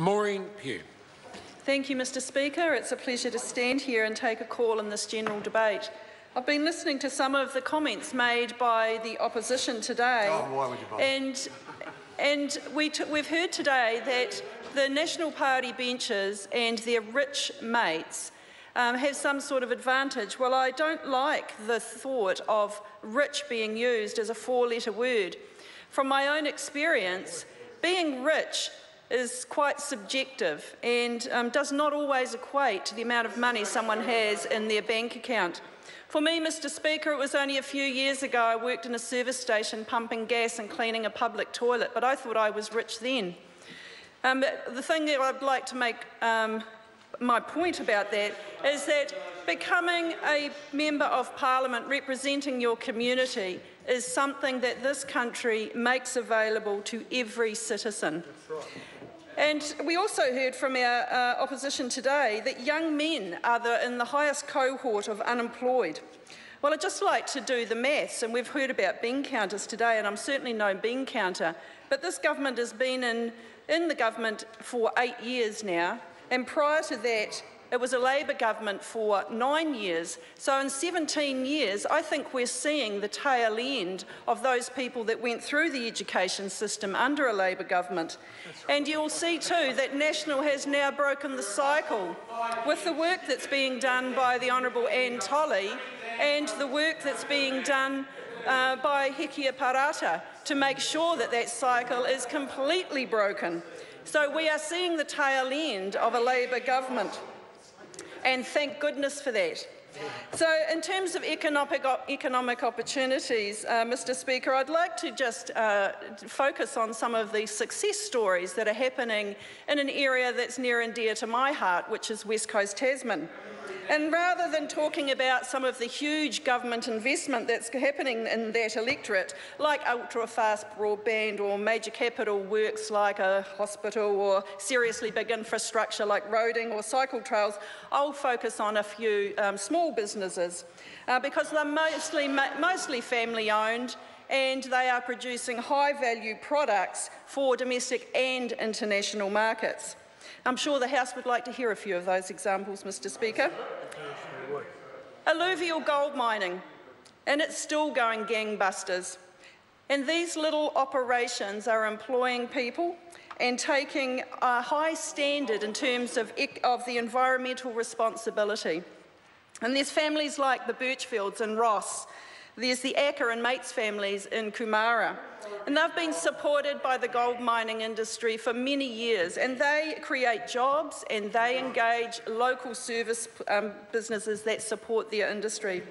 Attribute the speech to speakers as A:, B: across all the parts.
A: Maureen Pugh.
B: Thank you, Mr Speaker. It's a pleasure to stand here and take a call in this general debate. I've been listening to some of the comments made by the opposition today,
A: Why would you bother?
B: we've heard today that the National Party benches and their rich mates have some sort of advantage. Well, I don't like the thought of rich being used as a four-letter word. From my own experience, being rich is quite subjective and does not always equate to the amount of money someone has in their bank account. For me, Mr Speaker, it was only a few years ago I worked in a service station pumping gas and cleaning a public toilet, but I thought I was rich then. The thing that I'd like to make my point about that is that becoming a Member of Parliament representing your community is something that this country makes available to every citizen. That's right. And we also heard from our opposition today that young men are in the highest cohort of unemployed. Well, I'd just like to do the maths, and we've heard about bean counters today, and I'm certainly no bean counter, but this government has been in the government for 8 years now, and prior to that, it was a Labor government for 9 years. So in 17 years, I think we're seeing the tail end of those people that went through the education system under a Labor government. And you'll see too that National has now broken the cycle with the work that's being done by the Honourable Anne Tolley and the work that's being done by Hekia Parata to make sure that that cycle is completely broken. So we are seeing the tail end of a Labor government. And thank goodness for that. So in terms of economic opportunities, Mr Speaker, I'd like to just focus on some of the success stories that are happening in an area that's near and dear to my heart, which is West Coast Tasman. And rather than talking about some of the huge government investment that's happening in that electorate, like ultra-fast broadband or major capital works like a hospital or seriously big infrastructure like roading or cycle trails, I'll focus on a few small businesses because they're mostly family-owned and they are producing high-value products for domestic and international markets. I'm sure the House would like to hear a few of those examples, Mr Speaker. Alluvial gold mining, and it's still going gangbusters. And these little operations are employing people and taking a high standard in terms of the environmental responsibility. And there's families like the Birchfields in Ross. There's the Acker and Mates families in Kumara. And they've been supported by the gold mining industry for many years, and they create jobs and they engage local service businesses that support their industry.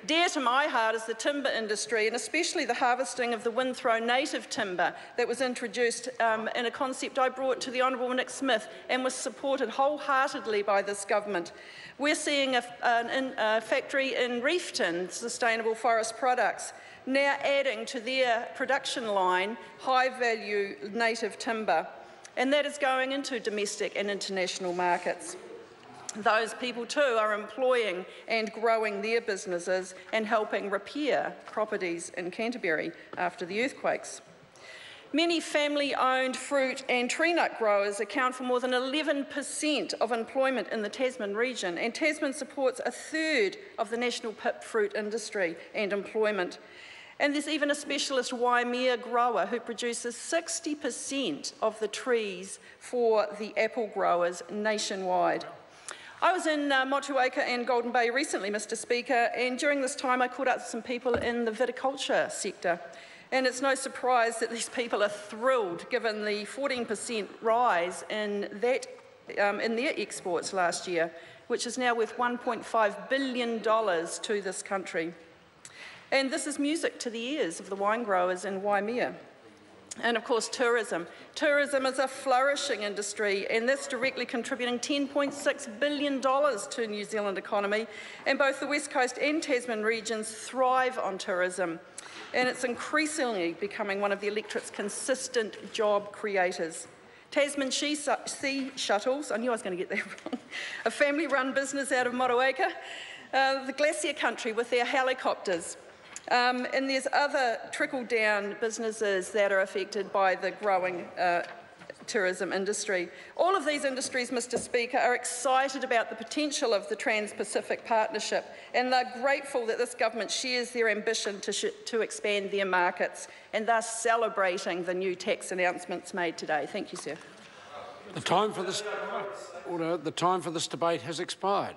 B: Dear to my heart is the timber industry, and especially the harvesting of the Windthrow native timber that was introduced in a concept I brought to the Honourable Nick Smith and was supported wholeheartedly by this government. We're seeing a factory in Reefton, Sustainable Forest Products, now adding to their production line high-value native timber, and that is going into domestic and international markets. Those people too are employing and growing their businesses and helping repair properties in Canterbury after the earthquakes. Many family-owned fruit and tree nut growers account for more than 11% of employment in the Tasman region, and Tasman supports a third of the national pip fruit industry and employment. And there's even a specialist Waimea grower who produces 60% of the trees for the apple growers nationwide. I was in Motueka and Golden Bay recently, Mr Speaker, and during this time I caught up with some people in the viticulture sector. And it's no surprise that these people are thrilled given the 14% rise in their exports last year, which is now worth $1.5 billion to this country. And this is music to the ears of the wine growers in Waimea. And of course, tourism. Tourism is a flourishing industry, and that's directly contributing $10.6 billion to the New Zealand economy. And both the West Coast and Tasman regions thrive on tourism. And it's increasingly becoming one of the electorate's consistent job creators. Tasman Sea Shuttles, I knew I was going to get that wrong, a family-run business out of Motueka, the Glacier Country with their helicopters. And there's other trickle-down businesses that are affected by the growing tourism industry. All of these industries, Mr Speaker, are excited about the potential of the Trans-Pacific Partnership, and they're grateful that this government shares their ambition to expand their markets, and thus celebrating the new tax announcements made today. Thank you, sir.
A: The time for this debate has expired.